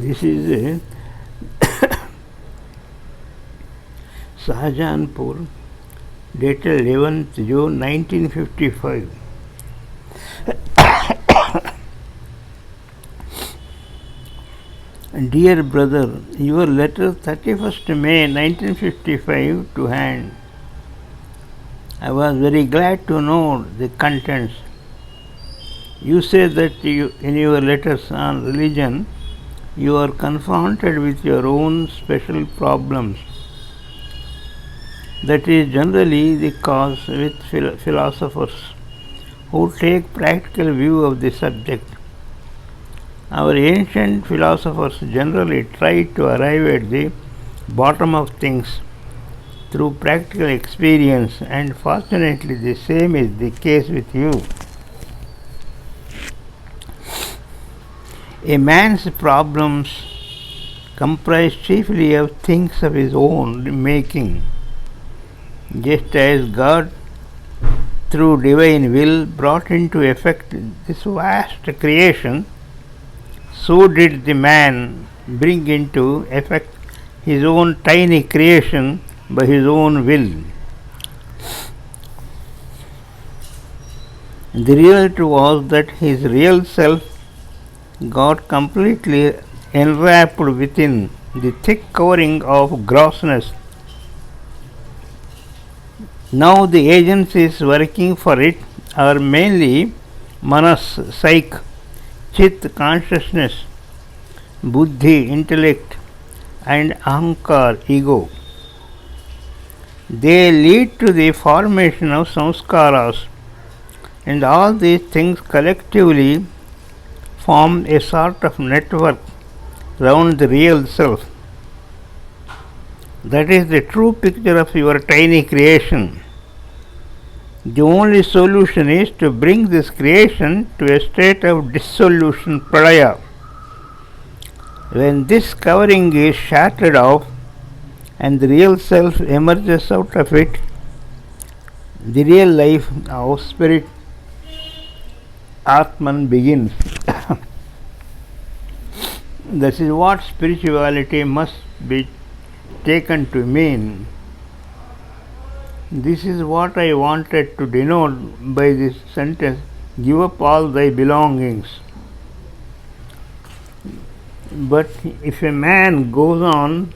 This is Shahjahanpur, dated 11th June 1955. Dear brother, your letter 31st May 1955 to hand. I was very glad to know the contents. You say that in your letters on religion, you are confronted with your own special problems. That is generally the cause with philosophers who take practical view of the subject. Our ancient philosophers generally tried to arrive at the bottom of things through practical experience, and fortunately the same is the case with you. A man's problems comprise chiefly of things of his own making, just as God, through divine will, brought into effect this vast creation, so did the man bring into effect his own tiny creation by his own will. The reality was that his real self got completely enwrapped within the thick covering of grossness. Now the agencies working for it are mainly manas, psyche, chit, consciousness, buddhi, intellect, and ahankar, ego. They lead to the formation of samskaras, and all these things collectively form a sort of network round the real self. That is the true picture of your tiny creation. The only solution is to bring this creation to a state of dissolution, pralaya. When this covering is shattered off and the real self emerges out of it, the real life of spirit, Atman, begins. This is what spirituality must be taken to mean. This is what I wanted to denote by this sentence, give up all thy belongings. But if a man goes on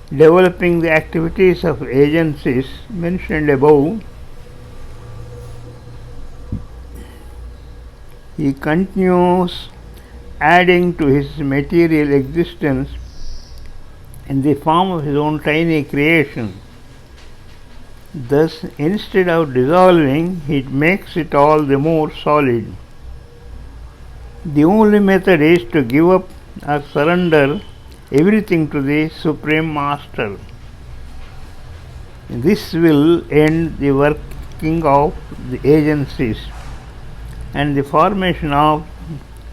developing the activities of agencies mentioned above, he continues adding to his material existence in the form of his own tiny creation. Thus, instead of dissolving, it makes it all the more solid. The only method is to give up or surrender everything to the Supreme Master. This will end the working of the agencies, and the formation of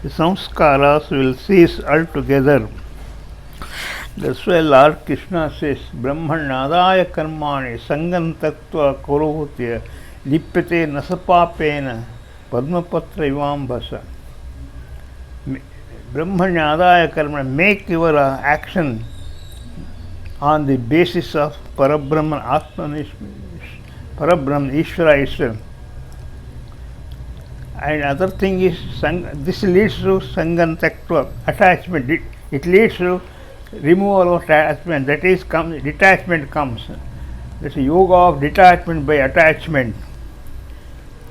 the samskaras will cease altogether. That's why Lord Krishna says, Brahmanadaya karmani sangam tattva korotya lipyate nasapapena padmapatra ivam basa. Brahmanadaya karmani, make your action on the basis of Parabrahman, Atman, Parabrahman, Ishvara itself. And other thing is, this leads to sangam tattva, attachment. It leads to removal of attachment, that is, detachment comes. This yoga of detachment by attachment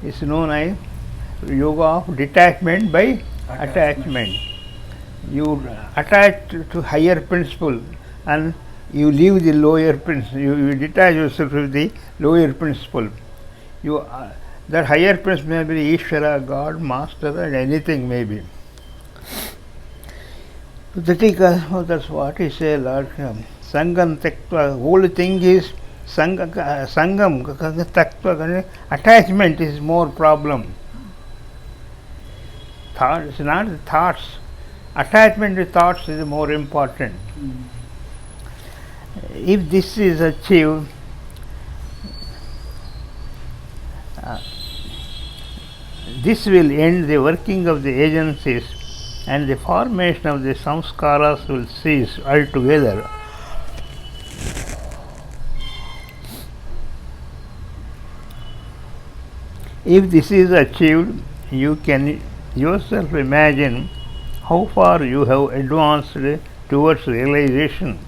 is known as yoga of detachment by attachment. You attach to higher principle and you leave the lower principle. You detach yourself with the lower principle. That higher principle may be Ishvara, God, Master, and anything may be. That's what he said, Lord. Sangam tattva, whole thing is sangam tattva, attachment is more problem. It's not the thoughts. Attachment to thoughts is more important. If this is achieved, this will end the working of the agencies and the formation of the samskaras will cease altogether. If this is achieved, you can yourself imagine how far you have advanced towards realization.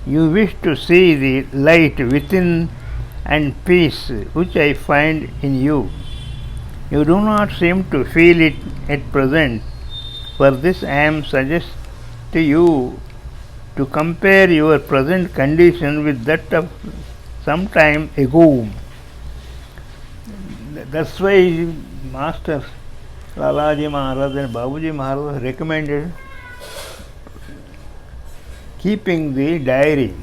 You wish to see the light within and peace which I find in you. You do not seem to feel it at present. For this I am suggest to you to compare your present condition with that of some time ago. That's why Master Lalaji Maharaj and Babuji Maharaj recommended keeping the diary.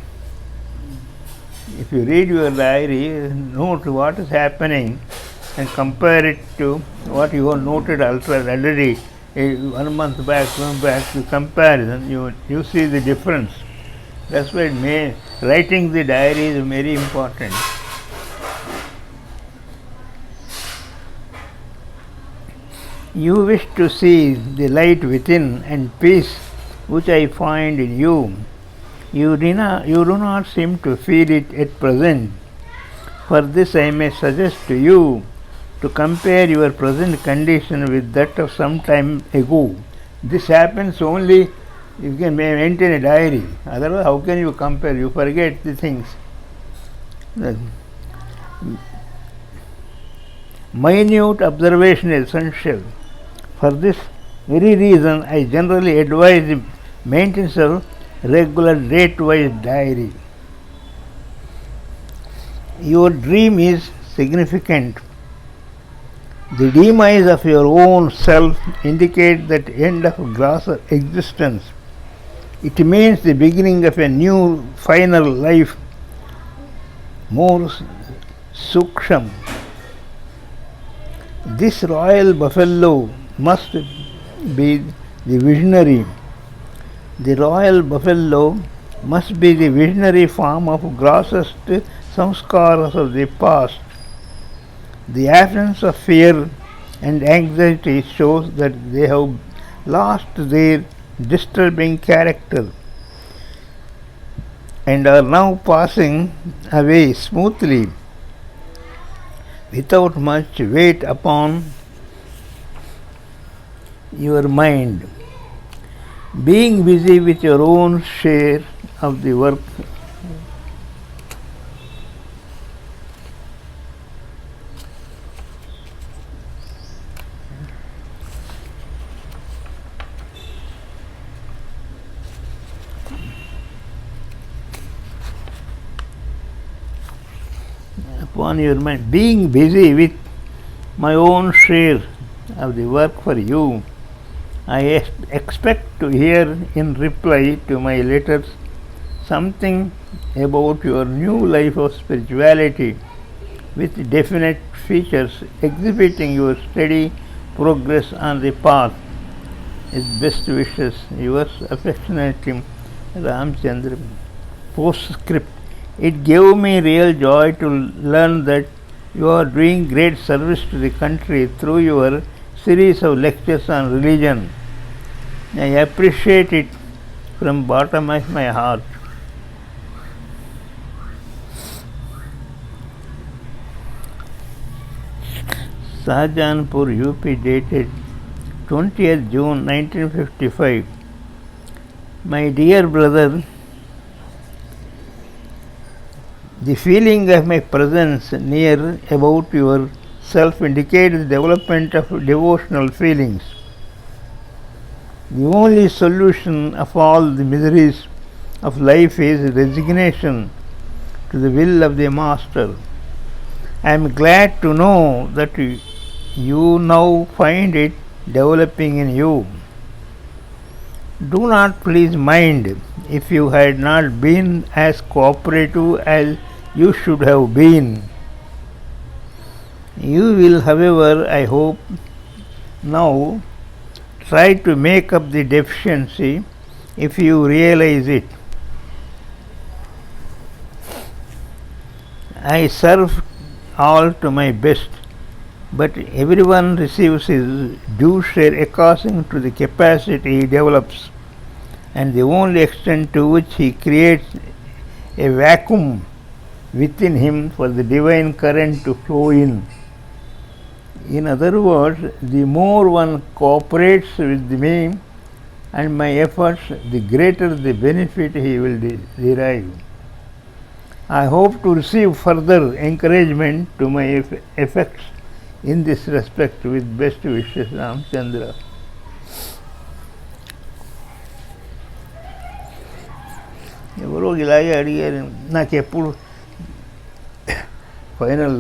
If you read your diary, note what is happening and compare it to what you have noted already 1 month back, you comparison, you see the difference. That's why writing the diary is very important. You wish to see the light within and peace which I find in you. You do not seem to feel it at present. For this I may suggest to you to compare your present condition with that of some time ago. This happens only you can maintain a diary. Otherwise, how can you compare? You forget the things. Minute observation is essential. For this very reason, I generally advise the maintenance of regular date-wise diary. Your dream is significant. The demise of your own self indicates that end of grosser existence. It means the beginning of a new final life, more suksham. This royal buffalo must be the visionary. The royal buffalo must be the visionary form of grossest samskaras of the past. The absence of fear and anxiety shows that they have lost their disturbing character and are now passing away smoothly without much weight upon your mind. Being busy with your own share of the work upon your mind, being busy with my own share of the work for you, I expect to hear in reply to my letters something about your new life of spirituality with definite features exhibiting your steady progress on the path. With best wishes, yours affectionately, Ramchandra. Postscript. It gave me real joy to learn that you are doing great service to the country through your series of lectures on religion. I appreciate it from bottom of my heart. Shahjahanpur, UP, dated 20th June 1955. My dear brother, the feeling of my presence near about yourself indicates the development of devotional feelings. The only solution of all the miseries of life is resignation to the will of the Master. I am glad to know that you now find it developing in you. Do not please mind if you had not been as cooperative as you should have been. You will, however, I hope, now try to make up the deficiency if you realize it. I serve all to my best. but everyone receives his due share according to the capacity he develops and the only extent to which he creates a vacuum within him for the divine current to flow in. In other words, the more one cooperates with me and my efforts, the greater the benefit he will derive. I hope to receive further encouragement to my efforts in this respect with best wishes, Ramchandra. ఎవరో ఇలాగే అడిగారు నాకు ఎప్పుడు final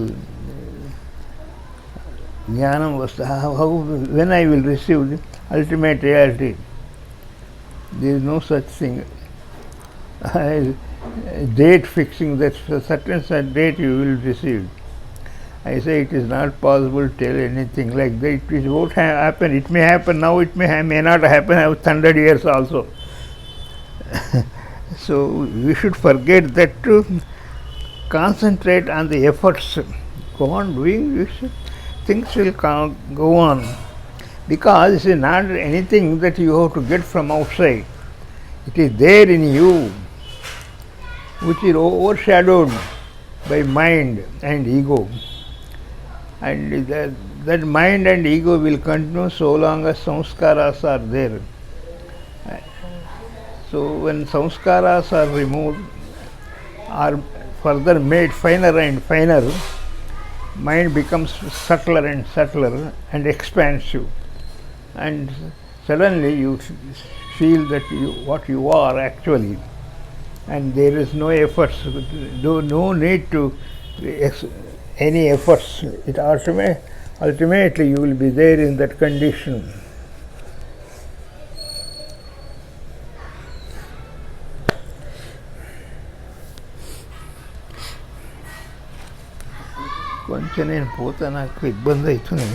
జ్ఞానం వస్తే how when I will receive the ultimate reality. There is no such thing date fixing that certain date you will receive. I say it is not possible to tell anything like that. It won't happen. It may happen now, it may not happen after 100 years also. So we should forget that to concentrate on the efforts. Go on doing this, things will go on. Because it is not anything that you have to get from outside. It is there in you, which is overshadowed by mind and ego. And that mind and ego will continue so long as samskaras are there. So when samskaras are removed, are further made finer and finer, mind becomes subtler and subtler and expansive. And suddenly you feel that what you are actually. And there is no efforts, no need to any efforts. It ultimately you will be there in that condition. కొంచెం నేను పోతా, నాకు ఇబ్బంది అవుతుంది.